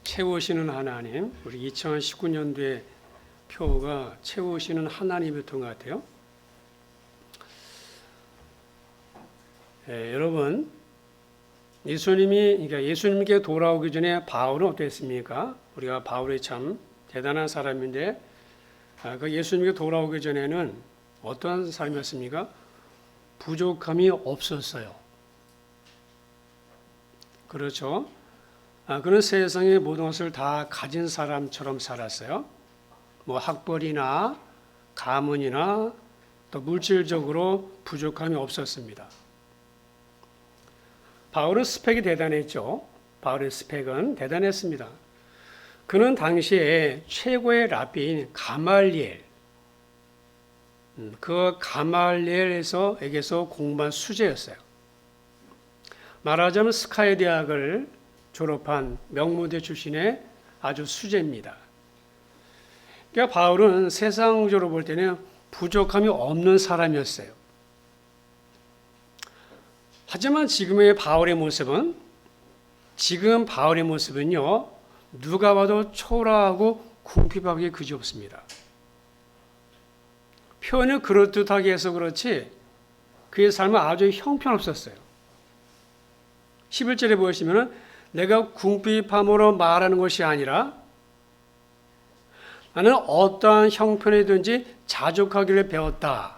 채우시는 하나님, 우리 2019년도에 표가 채우시는 하나님이었던 것 같아요. 여러분, 예수님께 돌아오기 전에 바울은 어땠습니까? 우리가 바울이 참 대단한 사람인데, 그 예수님께 돌아오기 전에는 어떠한 사람이었습니까? 부족함이 없었어요. 그렇죠? 그는 세상의 모든 것을 다 가진 사람처럼 살았어요. 뭐 학벌이나 가문이나 또 물질적으로 부족함이 없었습니다. 바울은 스펙이 대단했죠. 바울의 스펙은 대단했습니다. 그는 당시에 최고의 랍비인 가말리엘, 그 가말리엘에게서 공부한 수재였어요. 말하자면 스카이 대학을 졸업한 명문대 출신의 아주 수재입니다. 그러니까 바울은 세상적으로 볼 때는 부족함이 없는 사람이었어요. 하지만 지금 바울의 모습은요, 누가 봐도 초라하고 궁핍하게 그지없습니다. 표현을 그럴듯하게 해서 그렇지 그의 삶은 아주 형편없었어요. 11절에 보시면은 내가 궁핍함으로 말하는 것이 아니라 나는 어떠한 형편이든지 자족하기를 배웠다.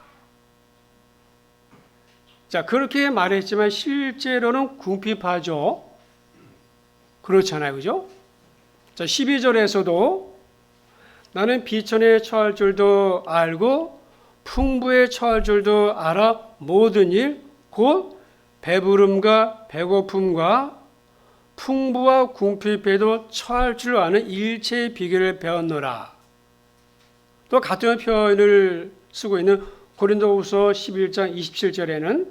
자, 그렇게 말했지만 실제로는 궁핍하죠. 그렇잖아요. 그죠? 자, 12절에서도 나는 비천에 처할 줄도 알고 풍부에 처할 줄도 알아 모든 일, 곧 배부름과 배고픔과 풍부와 궁핍에도 처할 줄 아는 일체의 비결을 배웠노라. 또 같은 표현을 쓰고 있는 고린도후서 11장 27절에는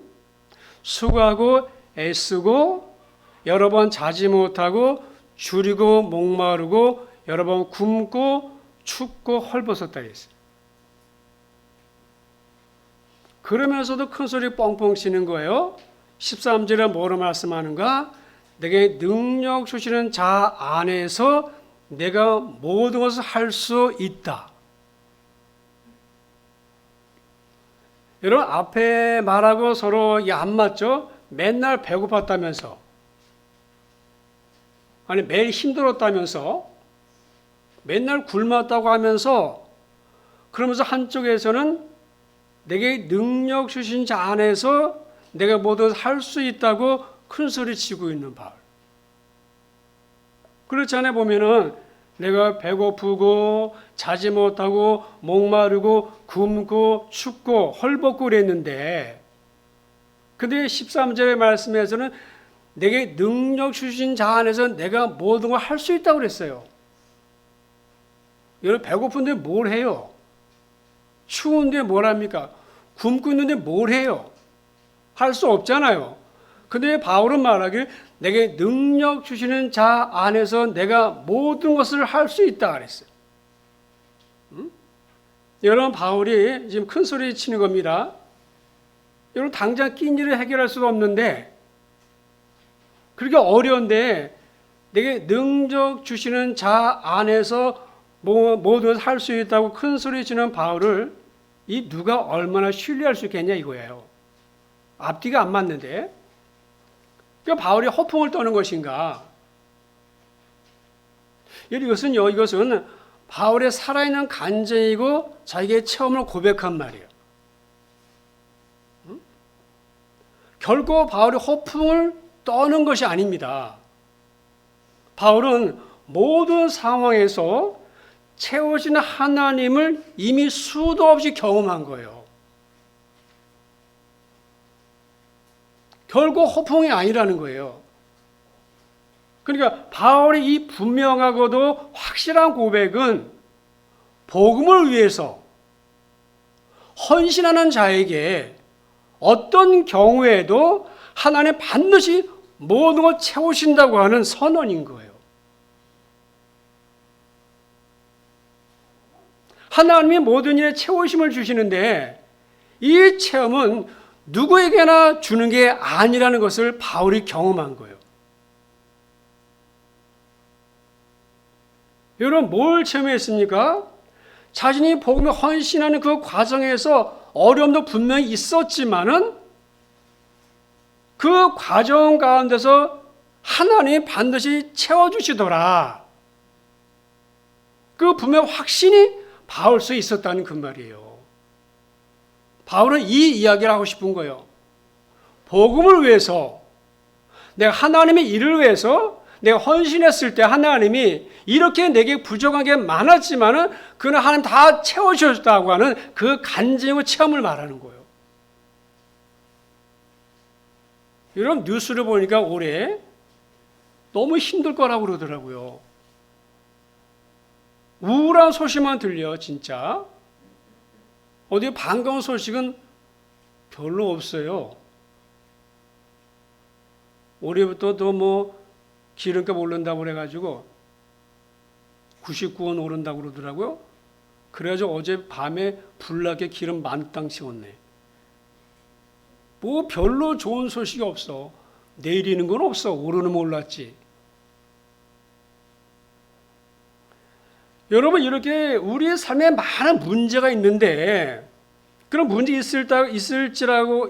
수고하고 애쓰고 여러 번 자지 못하고 줄이고 목마르고 여러 번 굶고 춥고 헐벗었다 했어요. 그러면서도 큰 소리 뻥뻥 치는 거예요. 13절에 뭐로 말씀하는가? 내게 능력 주시는 자 안에서 내가 모든 것을 할 수 있다. 여러분, 앞에 말하고 서로 안 맞죠? 맨날 배고팠다면서, 아니 매일 힘들었다면서, 맨날 굶었다고 하면서, 그러면서 한쪽에서는 내게 능력 주신 자 안에서 내가 모두 할 수 있다고 큰 소리 치고 있는 바울. 그렇잖아요. 보면은 내가 배고프고 자지 못하고 목마르고 굶고 춥고 헐벗고 그랬는데, 근데 13절의 말씀에서는 내게 능력 주신 자 안에서 내가 모든 걸 할 수 있다고 그랬어요. 여러분, 배고픈데 뭘 해요? 추운데 뭘 합니까? 굶고 있는데 뭘 해요? 할 수 없잖아요. 근데 바울은 말하길 내게 능력 주시는 자 안에서 내가 모든 것을 할 수 있다 그랬어요. 여러분, 바울이 지금 큰 소리 치는 겁니다. 여러분, 당장 낀 일을 해결할 수도 없는데, 그렇게 어려운데 내게 능력 주시는 자 안에서 모든 것을 할 수 있다고 큰 소리 치는 바울을 이 누가 얼마나 신뢰할 수 있겠냐 이거예요. 앞뒤가 안 맞는데. 그러니까 바울이 허풍을 떠는 것인가? 이것은 바울의 살아있는 간증이고 자기의 체험을 고백한 말이에요. 결코 바울이 허풍을 떠는 것이 아닙니다. 바울은 모든 상황에서 채워지는 하나님을 이미 수도 없이 경험한 거예요. 결코 허풍이 아니라는 거예요. 그러니까 바울의 이 분명하고도 확실한 고백은 복음을 위해서 헌신하는 자에게 어떤 경우에도 하나님 반드시 모든 걸 채우신다고 하는 선언인 거예요. 하나님이 모든 일에 채우심을 주시는데 이 체험은 누구에게나 주는 게 아니라는 것을 바울이 경험한 거예요. 여러분 뭘 체험했습니까? 자신이 복음에 헌신하는 그 과정에서 어려움도 분명히 있었지만은 그 과정 가운데서 하나님이 반드시 채워주시더라. 그 분명 확신이 바울서에 있었다는 그 말이에요. 바울은 이 이야기를 하고 싶은 거예요. 복음을 위해서, 내가 하나님의 일을 위해서 내가 헌신했을 때 하나님이 이렇게 내게 부족한 게 많았지만은 그는 하나님 다 채워주셨다고 하는 그 간증과 체험을 말하는 거예요. 여러분 뉴스를 보니까 올해 너무 힘들 거라고 그러더라고요. 우울한 소식만 들려 진짜. 어디 반가운 소식은 별로 없어요. 올해부터 더 뭐 기름값 오른다고 그래가지고 99원 오른다고 그러더라고요. 그래가지고 어제 밤에 불나게 기름 만땅 채웠네. 뭐 별로 좋은 소식이 없어. 내리는 건 없어. 오르는 몰랐지. 여러분 이렇게 우리의 삶에 많은 문제가 있는데 그런 문제 있을지라도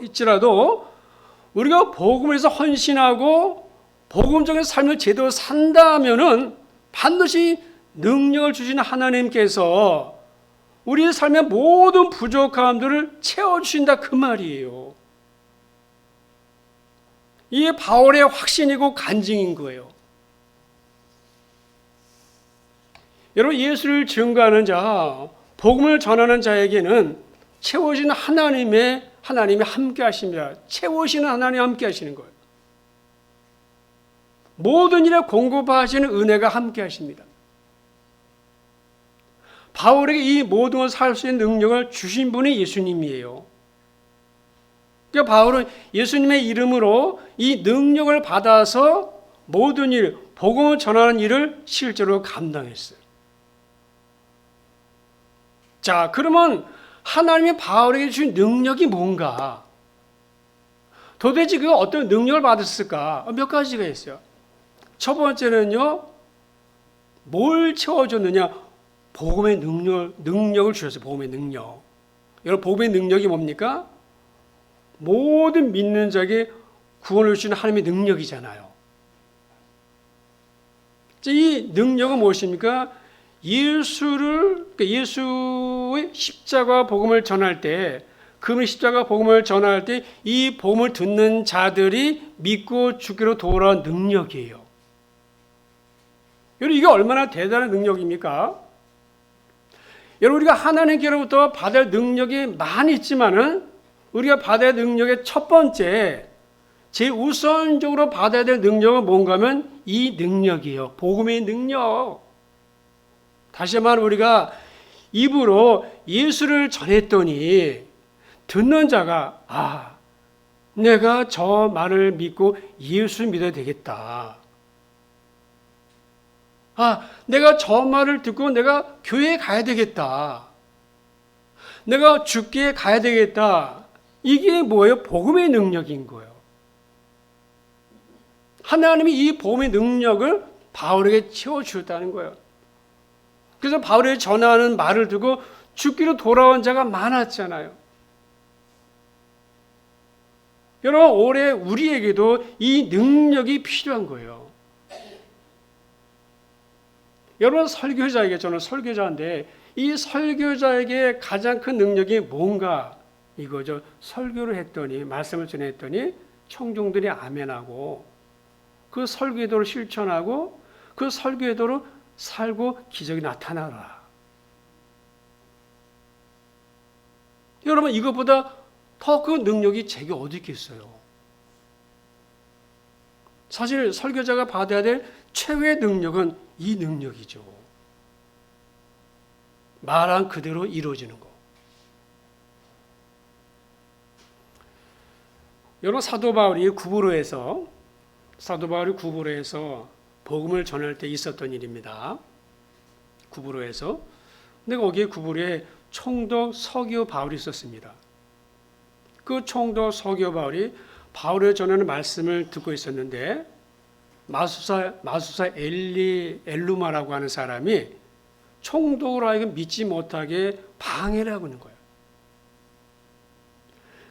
우리가 복음을 위해서 헌신하고 복음적인 삶을 제대로 산다면은 반드시 능력을 주시는 하나님께서 우리의 삶의 모든 부족함들을 채워주신다 그 말이에요. 이게 바울의 확신이고 간증인 거예요. 여러분 예수를 증거하는 자, 복음을 전하는 자에게는 채워지는 하나님이 함께 하십니다. 채우시는 하나님이 함께 하시는 거예요. 모든 일에 공급하시는 은혜가 함께 하십니다. 바울에게 이 모든 것을 살 수 있는 능력을 주신 분이 예수님이에요. 그러니까 바울은 예수님의 이름으로 이 능력을 받아서 모든 일, 복음을 전하는 일을 실제로 감당했어요. 자, 그러면 하나님이 바울에게 주신 능력이 뭔가? 도대체 그가 어떤 능력을 받았을까? 몇 가지가 있어요. 첫 번째는요, 뭘 채워줬느냐? 복음의 능력을 주셨어요. 복음의 능력. 여러분, 복음의 능력이 뭡니까? 모든 믿는 자에게 구원을 주시는 하나님의 능력이잖아요. 이 능력은 무엇입니까? 예수의 십자가 복음을 전할 때, 그분의 십자가 복음을 전할 때 이 복음을 듣는 자들이 믿고 주기로 돌아온 능력이에요. 여러분 이게 얼마나 대단한 능력입니까? 여러분 우리가 하나님께로부터 받을 능력이 많이 있지만은 우리가 받아야 할 능력의 첫 번째, 제일 우선적으로 받아야 될 능력은 뭔가 하면 이 능력이에요. 복음의 능력. 다시 말하면 우리가 입으로 예수를 전했더니 듣는 자가 내가 저 말을 믿고 예수 믿어야 되겠다. 내가 저 말을 듣고 내가 교회에 가야 되겠다. 내가 죽기에 가야 되겠다. 이게 뭐예요? 복음의 능력인 거예요. 하나님이 이 복음의 능력을 바울에게 채워주었다는 거예요. 그래서 바울이 전하는 말을 두고 죽기로 돌아온 자가 많았잖아요. 여러분 올해 우리에게도 이 능력이 필요한 거예요. 여러분 설교자에게, 저는 설교자인데 이 설교자에게 가장 큰 능력이 뭔가 이거죠. 설교를 했더니, 말씀을 전했더니 청중들이 아멘하고 그 설교대로 실천하고 그 설교대로 살고 기적이 나타나라. 여러분 이것보다 더 그 능력이 제게 어디 있겠어요? 사실 설교자가 받아야 될 최고의 능력은 이 능력이죠. 말한 그대로 이루어지는 거. 여러분 사도 바울이 구브로에서 복음을 전할 때 있었던 일입니다. 구브로에서. 근데 거기에 구브로에 총독 서기오 바울이 있었습니다. 그 총독 서기오 바울이 바울의 전하는 말씀을 듣고 있었는데 마수사 엘루마라고 하는 사람이 총독으로 하여금 믿지 못하게 방해를 하고 있는 거예요.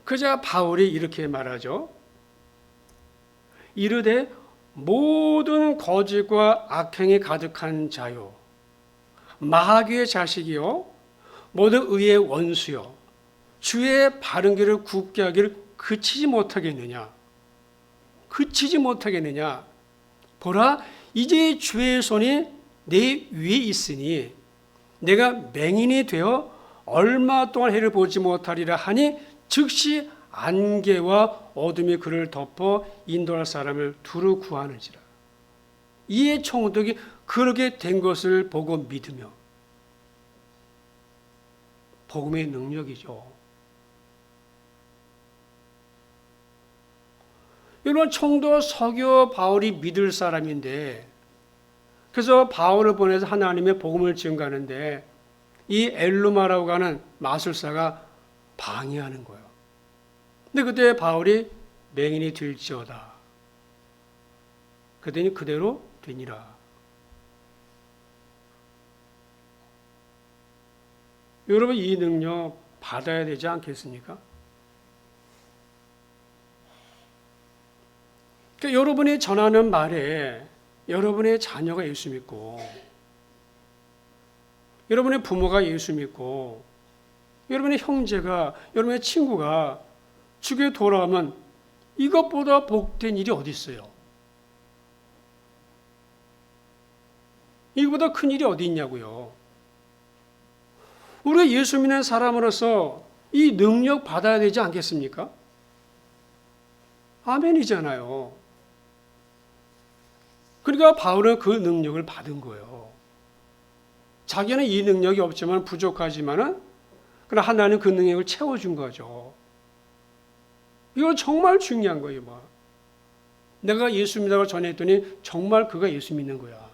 그자 바울이 이렇게 말하죠. 이르되 모든 거짓과 악행이 가득한 자요, 마귀의 자식이요, 모든 의의 원수요, 주의 바른 길을 굳게 하기를 그치지 못하겠느냐. 그치지 못하겠느냐. 보라, 이제 주의 손이 내 위에 있으니 내가 맹인이 되어 얼마 동안 해를 보지 못하리라 하니 즉시 안개와 어둠이 그를 덮어 인도할 사람을 두루 구하는지라. 이에 총독이 그렇게 된 것을 보고 믿으며, 복음의 능력이죠. 여러분, 총독 서교 바울이 믿을 사람인데, 그래서 바울을 보내서 하나님의 복음을 증거하는데 이 엘루마라고 하는 마술사가 방해하는 거예요. 근데 그때 바울이 맹인이 될지어다. 그랬더니 그대로 되니라. 여러분, 이 능력 받아야 되지 않겠습니까? 그러니까 여러분이 전하는 말에 여러분의 자녀가 예수 믿고, 여러분의 부모가 예수 믿고, 여러분의 형제가, 여러분의 친구가 주께 돌아오면 이것보다 복된 일이 어디 있어요? 이거보다 큰 일이 어디 있냐고요. 우리가 예수 믿는 사람으로서 이 능력 받아야 되지 않겠습니까? 아멘이잖아요. 그러니까 바울은 그 능력을 받은 거예요. 자기는 이 능력이 없지만 부족하지만은 그러나 하나님 그 능력을 채워준 거죠. 이건 정말 중요한 거예요. 내가 예수 믿다고 전했더니 정말 그가 예수 믿는 거야.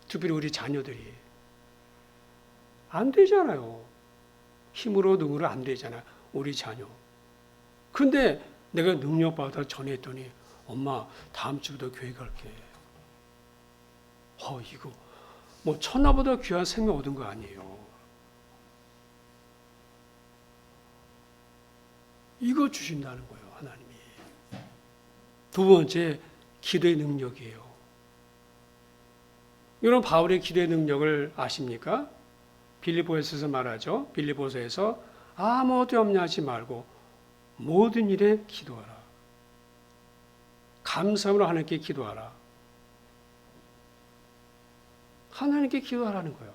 특별히 우리 자녀들이. 안 되잖아요. 힘으로 능으로 안 되잖아. 우리 자녀. 근데 내가 능력받아 전했더니 엄마 다음 주부터 교회 갈게. 이거 뭐 천하보다 귀한 생명 얻은 거 아니에요. 이거 주신다는 거예요, 하나님이. 두 번째, 기도의 능력이에요. 여러분, 바울의 기도의 능력을 아십니까? 빌립보에서 말하죠. 빌립보서에서 아무것도 염려하지 말고 모든 일에 기도하라. 감사함으로 하나님께 기도하라. 하나님께 기도하라는 거예요.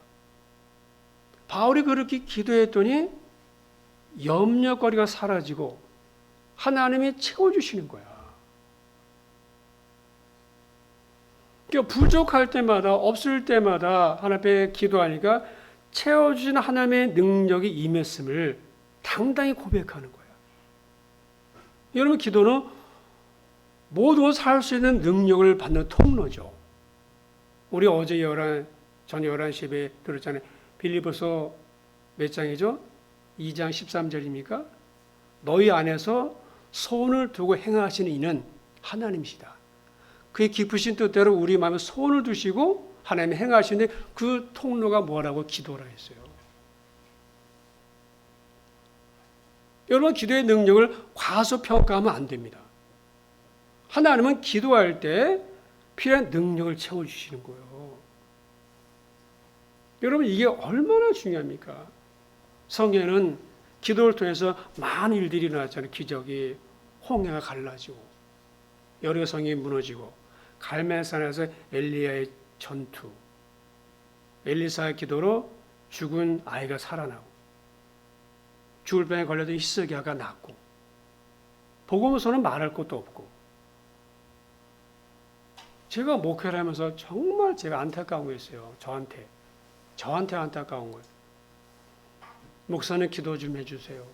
바울이 그렇게 기도했더니 염려거리가 사라지고 하나님이 채워주시는 거야. 그러니까 부족할 때마다, 없을 때마다 하나님 앞에 기도하니까 채워주신 하나님의 능력이 임했음을 당당히 고백하는 거야. 여러분, 기도는 모두 살 수 있는 능력을 받는 통로죠. 우리 어제 저녁 11시에 들었잖아요. 빌립보서 몇 장이죠? 2장 13절입니까? 너희 안에서 소원을 두고 행하시는 이는 하나님이시다. 그의 깊으신 뜻대로 우리 마음에 소원을 두시고 하나님이 행하시는데 그 통로가 뭐라고? 기도라 했어요. 여러분, 기도의 능력을 과소평가하면 안 됩니다. 하나님은 기도할 때 필요한 능력을 채워주시는 거예요. 여러분, 이게 얼마나 중요합니까? 성경에는 기도를 통해서 많은 일들이 일어났잖아요. 기적이, 홍해가 갈라지고, 여리고 성이 무너지고, 갈멜산에서 엘리야의 전투, 엘리사의 기도로 죽은 아이가 살아나고, 죽을 병에 걸려든 히스기야가 낫고, 복음서는 말할 것도 없고, 제가 목회를 하면서 정말 제가 안타까운 거였어요. 저한테 안타까운 거예요. 목사님 기도 좀 해주세요.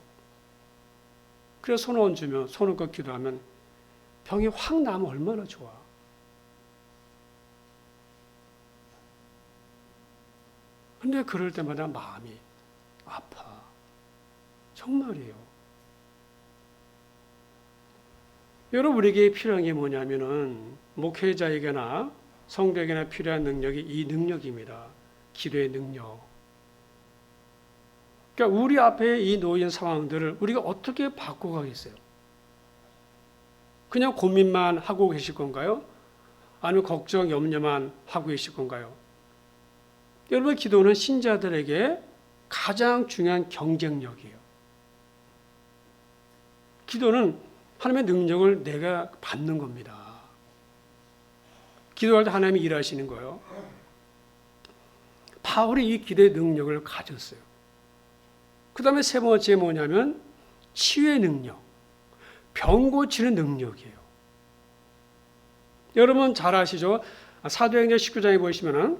그래서 손 얹으면, 손 얹고 기도하면 병이 확 나면 얼마나 좋아. 근데 그럴 때마다 마음이 아파. 정말이에요. 여러분, 우리에게 필요한 게 뭐냐면은 목회자에게나 성도에게나 필요한 능력이 이 능력입니다. 기도의 능력. 그러니까 우리 앞에 이 놓인 상황들을 우리가 어떻게 바꿔가겠어요? 그냥 고민만 하고 계실 건가요? 아니면 걱정, 염려만 하고 계실 건가요? 여러분, 기도는 신자들에게 가장 중요한 경쟁력이에요. 기도는 하나님의 능력을 내가 받는 겁니다. 기도할 때 하나님이 일하시는 거예요. 바울이 이 기도의 능력을 가졌어요. 그 다음에 세 번째 뭐냐면 치유의 능력, 병 고치는 능력이에요. 여러분 잘 아시죠? 사도행전 19장에 보시면은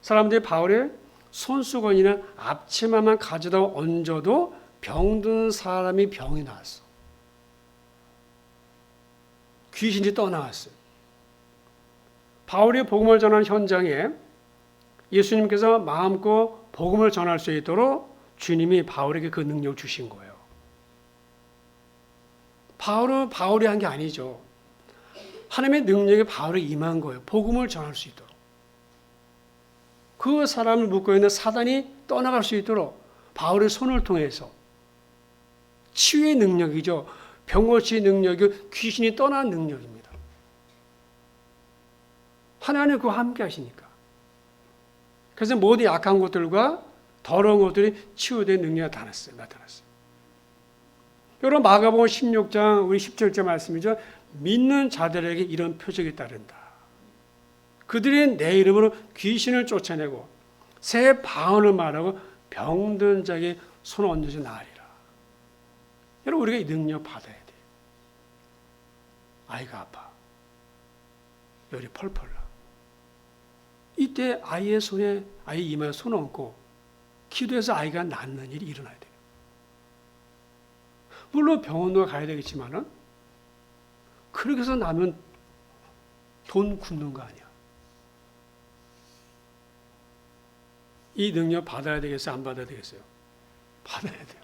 사람들이 바울의 손수건이나 앞치마만 가져다 얹어도 병든 사람이 병이 나왔어. 귀신이 떠나왔어요. 바울이 복음을 전하는 현장에 예수님께서 마음껏 복음을 전할 수 있도록 주님이 바울에게 그 능력을 주신 거예요. 바울은 바울이 한 게 아니죠. 하나님의 능력이 바울에 임한 거예요. 복음을 전할 수 있도록. 그 사람을 묶고 있는 사단이 떠나갈 수 있도록 바울의 손을 통해서 치유의 능력이죠. 병고치의 능력이 귀신이 떠난 능력입니다. 하나님 그와 함께 하시니까. 그래서 모든 약한 것들과 더러운 것들이 치유된 능력이 나타났어요. 여러분 마가복음 16장 우리 17절 말씀이죠. 믿는 자들에게 이런 표적이 따른다. 그들이 내 이름으로 귀신을 쫓아내고 새 방언을 말하고 병든 자에게 손을 얹어서 나으리라. 여러분 우리가 이 능력 받아야 돼요. 아이가 아파. 열이 펄펄 나. 이때 아이의 손에 아이 이마에 손을 얹고 기도해서 아이가 낫는 일이 일어나야 돼요. 물론 병원도 가야 되겠지만은 그렇게 해서 나면 돈 굽는 거 아니야. 이 능력 받아야 되겠어요? 안 받아야 되겠어요? 받아야 돼요.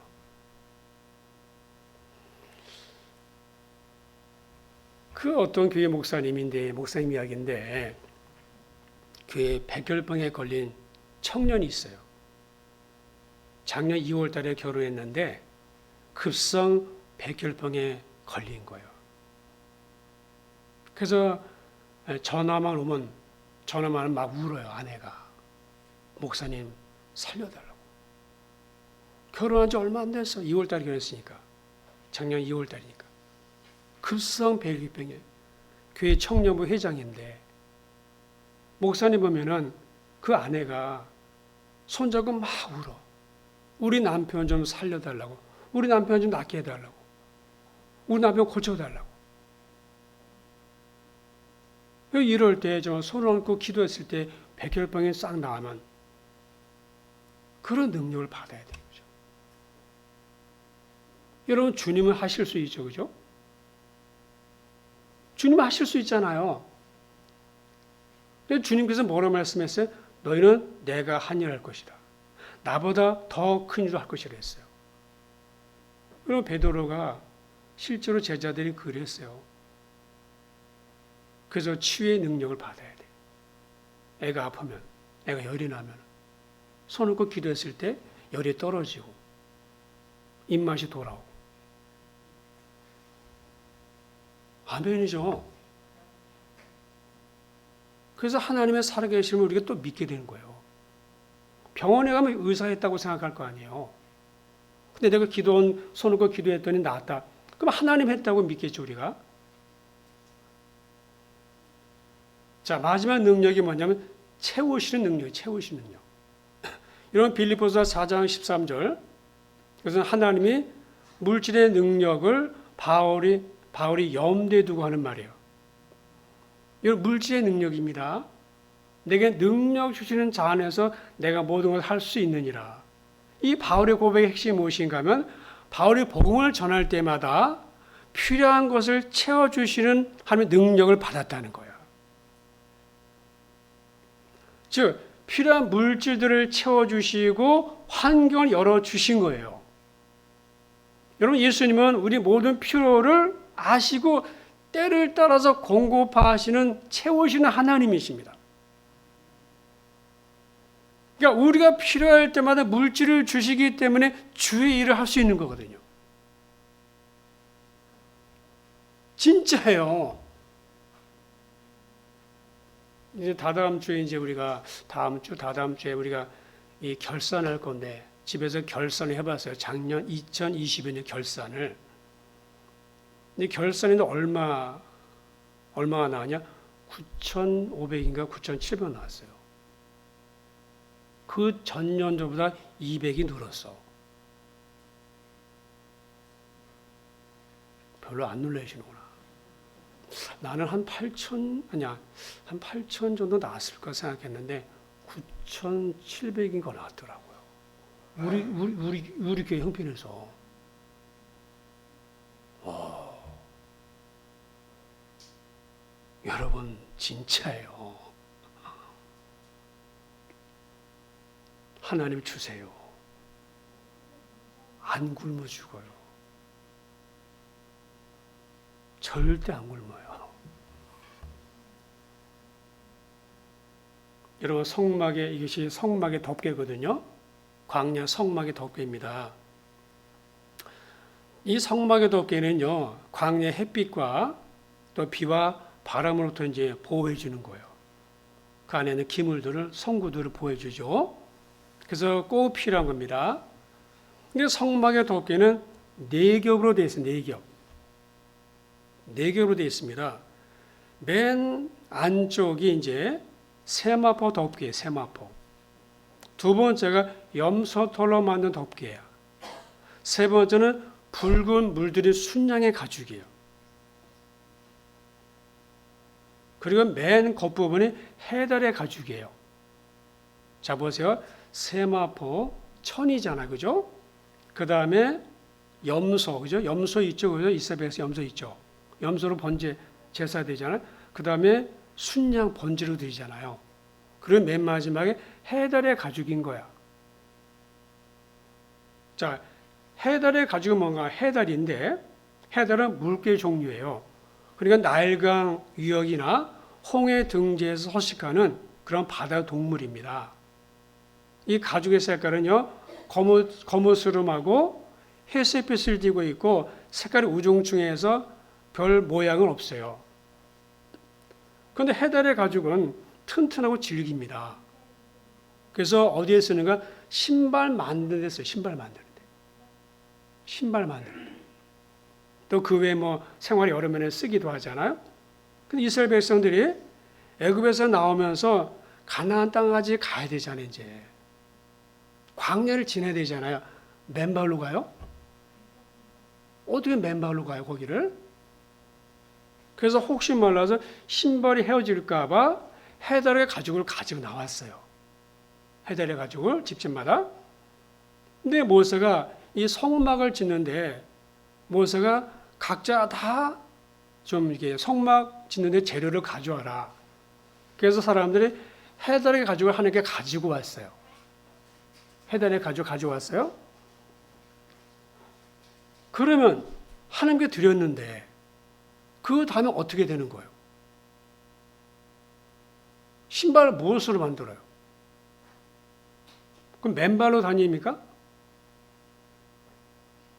그 어떤 교회 목사님 이야기인데 교회 백혈병에 걸린 청년이 있어요. 작년 2월 달에 결혼했는데 급성 백혈병에 걸린 거예요. 그래서 전화만 오면 막 울어요. 아내가. 목사님 살려달라고. 결혼한 지 얼마 안 됐어. 2월 달에 결혼했으니까. 작년 2월 달이니까. 급성 백혈병에 교회 청년부 회장인데 목사님 보면은 그 아내가 손잡고 막 울어. 우리 남편 좀 살려달라고. 우리 남편 좀 낫게 해달라고. 우리 남편 고쳐달라고. 이럴 때 저 손을 얹고 기도했을 때 백혈병이 싹 나가면 그런 능력을 받아야 되는 거죠. 여러분 주님은 하실 수 있죠. 그죠? 주님은 하실 수 있잖아요. 주님께서 뭐라고 말씀했어요? 너희는 내가 한 일 할 것이다. 나보다 더 큰 일을 할 것이라 했어요. 그리고 베드로가 실제로 제자들이 그랬어요. 그래서 치유의 능력을 받아야 돼. 애가 아프면, 애가 열이 나면 손 얹고 기도했을 때 열이 떨어지고 입맛이 돌아오고. 아멘이죠. 그래서 하나님의 살아계심을 우리가 또 믿게 되는 거예요. 병원에 가면 의사가 했다고 생각할 거 아니에요. 근데 내가 손 얹고 기도했더니 나았다. 그럼 하나님 했다고 믿겠죠, 우리가? 자, 마지막 능력이 뭐냐면 채우시는 능력이에요. 채우시는 능력. 이런 빌립보서 4장 13절. 그래서 하나님이 물질의 능력을 바울이 염두에 두고 하는 말이에요. 이건 물질의 능력입니다. 내게 능력 주시는 자 안에서 내가 모든 걸 할 수 있느니라. 이 바울의 고백의 핵심이 무엇인가 하면 바울이 복음을 전할 때마다 필요한 것을 채워주시는 하나님의 능력을 받았다는 거예요. 즉 필요한 물질들을 채워주시고 환경을 열어주신 거예요. 여러분 예수님은 우리 모든 필요를 아시고 때를 따라서 공급하시는 채우시는 하나님이십니다. 그러니까 우리가 필요할 때마다 물질을 주시기 때문에 주의 일을 할 수 있는 거거든요. 진짜예요. 이제 다다음 주에 우리가 다다음 주에 우리가 이 결산할 건데 집에서 결산을 해봤어요. 작년 2022년 결산을. 근데 결산이 얼마가 나왔냐? 9,500인가 9,700 나왔어요. 그 전년도보다 200이 늘었어. 별로 안 놀라시는구나. 나는 한 8천 정도 나왔을 거 생각했는데 9,700인 거 나왔더라고요. 우리 교회 형편에서. 여러분 진짜예요. 하나님 주세요. 안 굶어 죽어요. 절대 안 굶어요. 여러분 이것이 성막의 덮개거든요. 광야 성막의 덮개입니다. 이 성막의 덮개는요, 광야 햇빛과 또 비와 바람으로부터 이제 보호해 주는 거예요. 그 안에는 기물들을, 성구들을 보호해 주죠. 그래서 꼭 필요한 겁니다. 근데 성막의 덮개는 4겹으로 되어 있어요. 4겹. 4겹으로 되어 있습니다. 맨 안쪽이 이제 세마포 덮개예요. 세마포. 두 번째가 염소털로 만든 덮개예요. 세 번째는 붉은 물들인 순양의 가죽이에요. 그리고 맨 겉부분이 해달의 가죽이에요. 자, 보세요. 세마포, 천이잖아, 그죠? 그 다음에 염소, 그죠? 염소 있죠, 그죠? 이스라엘에서 염소 있죠. 염소로 번제 제사 되잖아요. 그 다음에 순양 번제로 드리잖아요. 그리고 맨 마지막에 해달의 가죽인 거야. 자, 해달의 가죽은 뭔가? 해달인데, 해달은 물개 종류예요. 그러니까 나일강 유역이나 홍해 등지에서 서식하는 그런 바다 동물입니다. 이 가죽의 색깔은요, 거무스름하고 회색빛을 띠고 있고 색깔이 우중충해서 별 모양은 없어요. 그런데 해달의 가죽은 튼튼하고 질깁니다. 그래서 어디에 쓰는가? 신발 만드는 데 써요. 신발 만드는 데. 신발 만드는 데. 또 그 외에 생활이 어려우면 쓰기도 하잖아요. 근데 이스라엘 백성들이 애굽에서 나오면서 가나안 땅까지 가야 되잖아요. 이제 광야를 지나야 되잖아요. 맨발로 가요? 어떻게 맨발로 가요, 거기를? 그래서 혹시 몰라서 신발이 헤어질까 봐 해달의 가죽을 가지고 나왔어요. 해달의 가죽을 집집마다. 근데 모세가 이 성막을 짓는데 모세가 각자 다 좀 이렇게 성막 짓는데 재료를 가져와라. 그래서 사람들이 해달의 가죽을 하나님께 가지고 왔어요. 해달의 가죽 가져왔어요. 그러면 하나님께 드렸는데 그 다음에 어떻게 되는 거예요? 신발을 무엇으로 만들어요? 그럼 맨발로 다닙니까?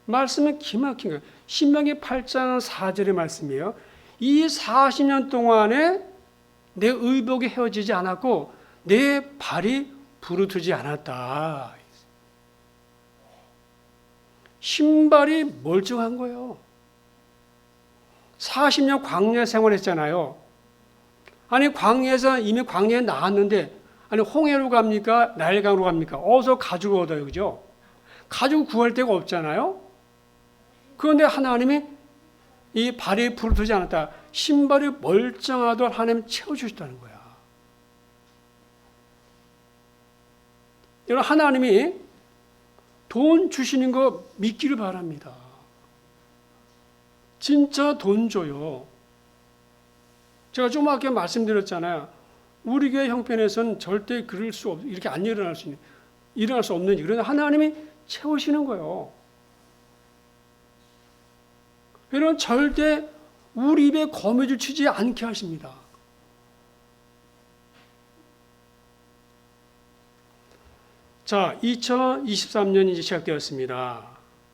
말씀은 기막힌 거예요. 신명기 8장 4절의 말씀이에요. 이 40년 동안에 내 의복이 헤어지지 않았고 내 발이 부르트지 않았다. 신발이 멀쩡한 거예요. 40년 광야 생활했잖아요. 아니 광야에서 이미 광야에 나왔는데 아니 홍해로 갑니까? 나일강으로 갑니까? 어디서 가죽을 얻어요, 그죠? 가죽 구할 데가 없잖아요. 그런데 하나님이 이 발이 부르트지 않았다. 신발이 멀쩡하도록 하나님 채워주셨다는 거야. 여러분 하나님이 돈 주시는 거 믿기를 바랍니다. 진짜 돈 줘요. 제가 좀 아까 말씀드렸잖아요. 우리 교회 형편에서는 절대 이렇게 안 일어날 수 없는 일. 그런데 하나님이 채우시는 거예요. 여러분 절대 우리 입에 거미줄 치지 않게 하십니다. 자, 2023년이 이제 시작되었습니다.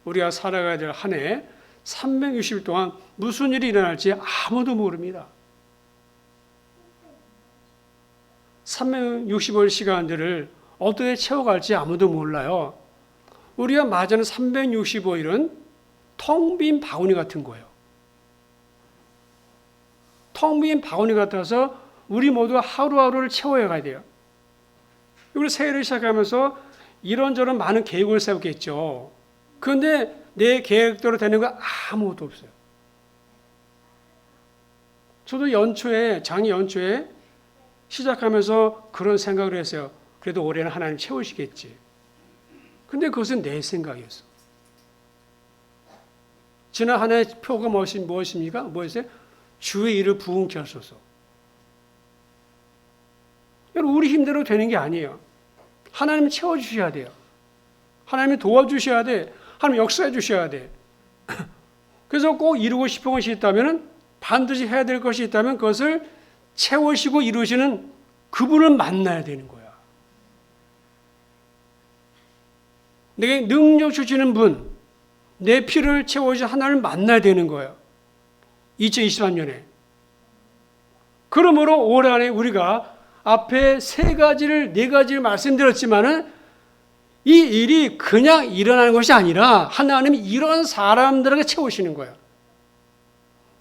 우리가 살아가야 될 한 해 360일 동안 무슨 일이 일어날지 아무도 모릅니다. 365일 시간들을 어떻게 채워갈지 아무도 몰라요. 우리가 맞이하는 365일은 텅 빈 바구니 같은 거예요. 텅 빈 바구니 같아서 우리 모두 하루하루를 채워야 가야 돼요. 우리 새해를 시작하면서 이런저런 많은 계획을 세우겠죠. 그런데 내 계획대로 되는 거 아무것도 없어요. 저도 작년 연초에 시작하면서 그런 생각을 했어요. 그래도 올해는 하나님 채우시겠지. 근데 그것은 내 생각이었어. 지난 한 해의 표가 무엇입니까? 뭐였어요? 주의 일을 부응케 하소서. 여러분, 우리 힘대로 되는 게 아니에요. 하나님이 채워주셔야 돼요. 하나님이 도와주셔야 돼. 하나님 역사해 주셔야 돼. 그래서 꼭 이루고 싶은 것이 있다면, 반드시 해야 될 것이 있다면 그것을 채우시고 이루시는 그분을 만나야 되는 거야. 내게 능력 주시는 분, 내 필요를 채워주신 하나님을 만나야 되는 거예요. 2023년에. 그러므로 올 한해 우리가 앞에 네 가지를 말씀드렸지만은 이 일이 그냥 일어나는 것이 아니라 하나님이 이런 사람들에게 채우시는 거예요.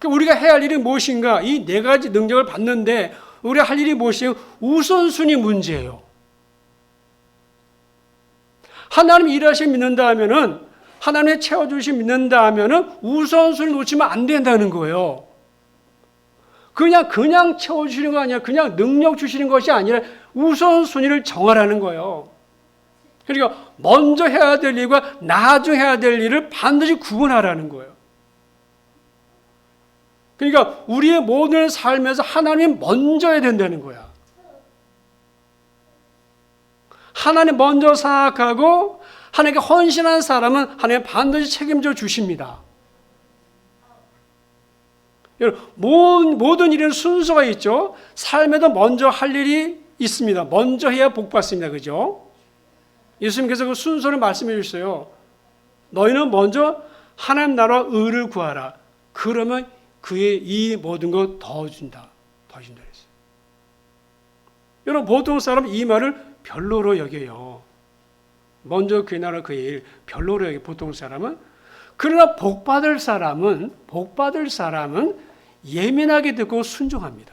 그러니까 우리가 해야 할 일이 무엇인가? 이 네 가지 능력을 받는데 우리가 할 일이 무엇이에요? 우선순위 문제예요. 하나님이 일하시 믿는다 하면은, 하나님의 채워주시 믿는다 하면은 우선순위 놓치면 안 된다는 거예요. 그냥 채워주시는 거 아니야. 그냥 능력 주시는 것이 아니라 우선순위를 정하라는 거예요. 그러니까 먼저 해야 될 일과 나중에 해야 될 일을 반드시 구분하라는 거예요. 그러니까 우리의 모든 삶에서 하나님이 먼저 해야 된다는 거야. 하나님 먼저 생각하고 하나님께 헌신한 사람은 하나님 반드시 책임져 주십니다. 모든 일에는 순서가 있죠. 삶에도 먼저 할 일이 있습니다. 먼저 해야 복 받습니다. 그죠? 예수님께서 그 순서를 말씀해 주셨어요. 너희는 먼저 하나님 나라와 의를 구하라. 그러면 그의 이 모든 것 더 준다. 더 준다 그랬어요. 여러분, 보통 사람은 이 말을 별로로 여겨요. 먼저 그의 나라 그의 일 별로로 여겨 보통 사람은. 그러나 복 받을 사람은 예민하게 듣고 순종합니다.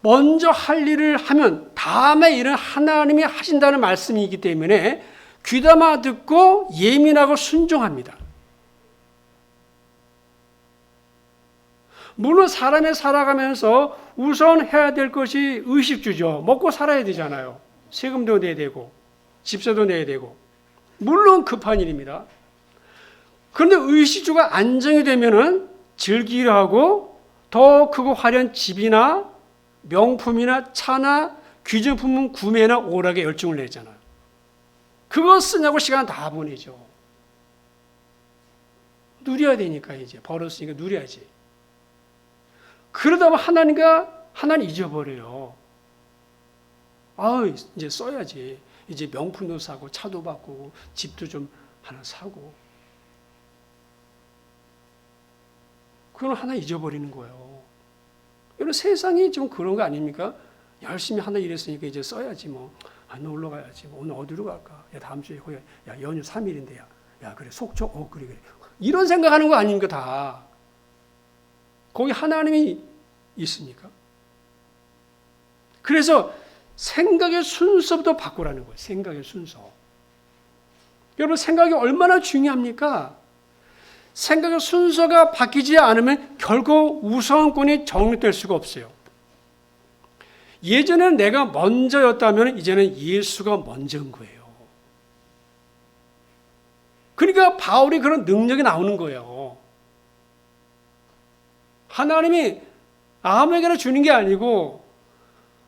먼저 할 일을 하면 다음의 일은 하나님이 하신다는 말씀이기 때문에 귀담아 듣고 예민하고 순종합니다. 물론 사람이 살아가면서 우선 해야 될 것이 의식주죠. 먹고 살아야 되잖아요. 세금도 내야 되고 집세도 내야 되고. 물론 급한 일입니다. 그런데 의식주가 안정이 되면은 즐기려 하고 더 크고 화려한 집이나 명품이나 차나 귀중품 구매나 오락에 열중을 내잖아요. 그거 쓰냐고 시간 다 보내죠. 누려야 되니까 이제 벌었으니까 누려야지. 그러다 보면 하나님 잊어버려요. 이제 써야지. 이제 명품도 사고 차도 바꾸고 집도 좀 하나 사고. 그걸 하나 잊어버리는 거예요. 여러분, 세상이 좀 그런 거 아닙니까? 열심히 하나 일했으니까 이제 써야지 뭐. 놀러 가야지. 오늘 어디로 갈까? 야, 다음 주에 거기, 야, 연휴 3일인데, 야, 그래, 속초? 그래. 이런 생각하는 거 아닙니까, 다. 거기 하나님이 있습니까? 그래서 생각의 순서부터 바꾸라는 거예요. 생각의 순서. 여러분, 생각이 얼마나 중요합니까? 생각의 순서가 바뀌지 않으면 결국 우선권이 정립될 수가 없어요. 예전에는 내가 먼저였다면 이제는 예수가 먼저인 거예요. 그러니까 바울이 그런 능력이 나오는 거예요. 하나님이 아무에게나 주는 게 아니고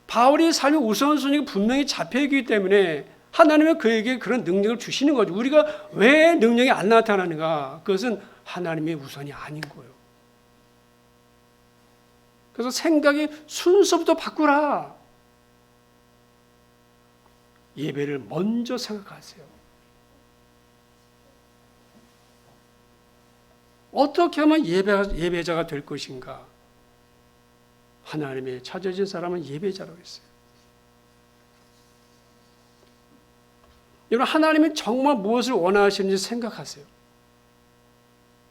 바울이 삶의 우선순위가 분명히 잡혀있기 때문에 하나님은 그에게 그런 능력을 주시는 거죠. 우리가 왜 능력이 안 나타나는가? 그것은 하나님의 우선이 아닌 거예요. 그래서 생각의 순서부터 바꾸라. 예배를 먼저 생각하세요. 어떻게 하면 예배자가 될 것인가? 하나님의 찾아진 사람은 예배자라고 했어요. 여러분, 하나님이 정말 무엇을 원하시는지 생각하세요.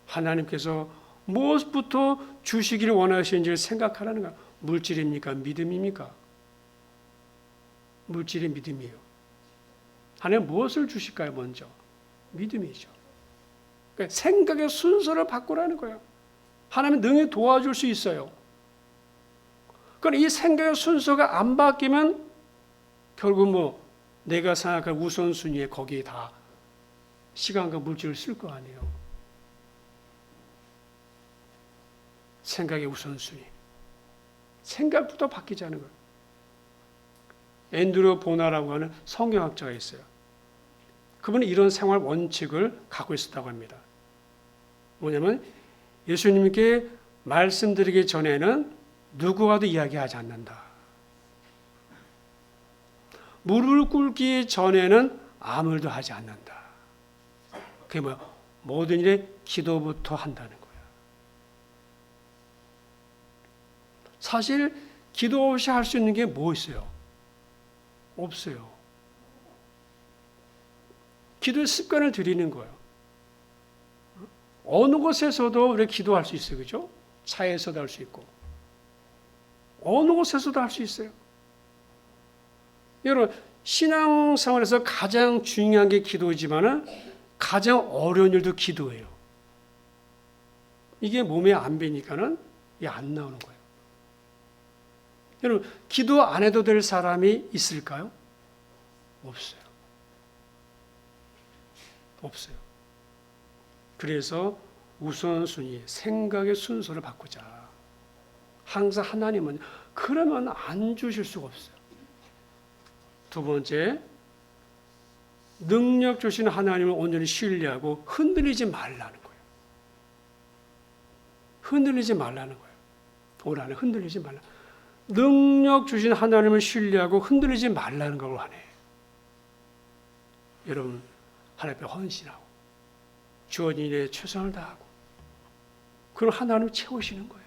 하나님께서 무엇부터 주시기를 원하시는지를 생각하라는 거야. 물질입니까? 믿음입니까? 물질이 믿음이에요. 하나님 무엇을 주실까요? 먼저 믿음이죠. 그러니까 생각의 순서를 바꾸라는 거예요. 하나님은 능히 도와줄 수 있어요. 그러니까 이 생각의 순서가 안 바뀌면 결국 내가 생각할 우선순위에 거기에 다 시간과 물질을 쓸 거 아니에요. 생각의 우선순위. 생각부터 바뀌자는 거예요. 앤드류 보나라고 하는 성경학자가 있어요. 그분은 이런 생활 원칙을 갖고 있었다고 합니다. 뭐냐면 예수님께 말씀드리기 전에는 누구와도 이야기하지 않는다. 무릎을 꿇기 전에는 아무 일도 하지 않는다. 그게 뭐야? 모든 일에 기도부터 한다는 거야. 사실 기도 없이 할 수 있는 게 뭐 있어요? 없어요. 기도의 습관을 들이는 거예요. 어느 곳에서도 우리 기도할 수 있어요. 그죠? 차에서도 할 수 있고 어느 곳에서도 할 수 있어요. 여러분, 신앙생활에서 가장 중요한 게 기도이지만 가장 어려운 일도 기도예요. 이게 몸에 안 배니까는 이게 안 나오는 거예요. 여러분, 기도 안 해도 될 사람이 있을까요? 없어요. 없어요. 그래서 우선순위, 생각의 순서를 바꾸자. 항상 하나님은 그러면 안 주실 수가 없어요. 두 번째, 능력 주시는 하나님을 온전히 신뢰하고 흔들리지 말라는 거예요. 흔들리지 말라는 거예요. 올 한해 흔들리지 말라. 능력 주신 하나님을 신뢰하고 흔들리지 말라는 걸 하네. 여러분, 하나님 앞에 헌신하고 주어진 일에 최선을 다하고 그럼 하나님을 채우시는 거예요.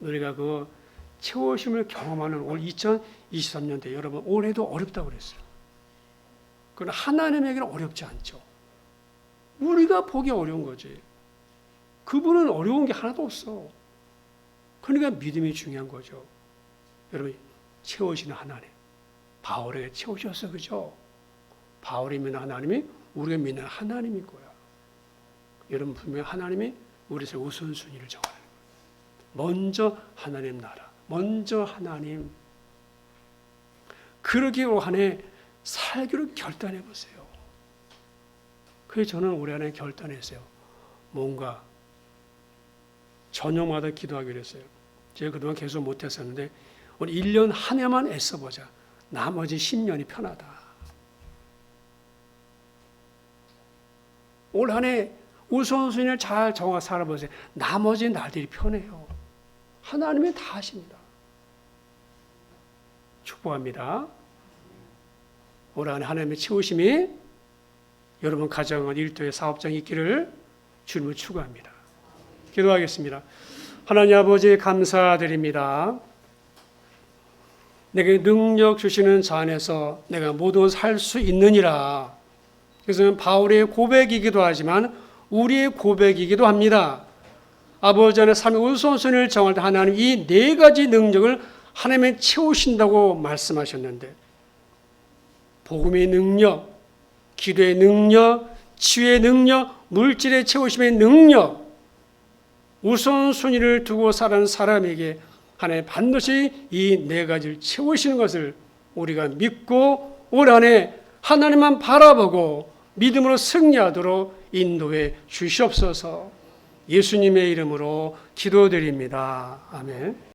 우리가 그 채우심을 경험하는 올 2023년대 여러분 올해도 어렵다고 그랬어요. 그러나 하나님에게는 어렵지 않죠. 우리가 보기 어려운 거지. 그분은 어려운 게 하나도 없어. 그러니까 믿음이 중요한 거죠. 여러분, 채우시는 하나님. 바울에게 채우셨어, 그죠? 바울이 믿는 하나님이 우리가 믿는 하나님일 거야. 여러분, 분명히 하나님이 우리의 우선순위를 정하는 거예요. 먼저 하나님 나라, 먼저 하나님. 그렇게 올 한 해 살기로 결단해 보세요. 그래서 저는 올해 안에 결단했어요. 뭔가 저녁마다 기도하기로 했어요. 제가 그동안 계속 못했었는데 오늘 1년 한 해만 애써보자. 나머지 10년이 편하다. 올 한 해 우선순위를 잘 정하 살아보세요. 나머지 날들이 편해요. 하나님이 다 하십니다. 축복합니다. 올 한 해 하나님의 채우심이 여러분 가정은 일터에 사업장이 있기를 주님을 추구합니다. 기도하겠습니다. 하나님 아버지 감사드립니다. 내게 능력 주시는 자 안에서 내가 모두 살 수 있느니라. 그래서 바울의 고백이기도 하지만 우리의 고백이기도 합니다. 아버지 안에 삶의 우선순위를 정할 때 하나님 이 네 가지 능력을 하나님이 채우신다고 말씀하셨는데 복음의 능력, 기도의 능력, 치유의 능력, 물질의 채우심의 능력 우선순위를 두고 살아가는 사람에게 하나님 반드시 이 네 가지를 채우시는 것을 우리가 믿고 올 한해 하나님만 바라보고 믿음으로 승리하도록 인도해 주시옵소서. 예수님의 이름으로 기도드립니다. 아멘.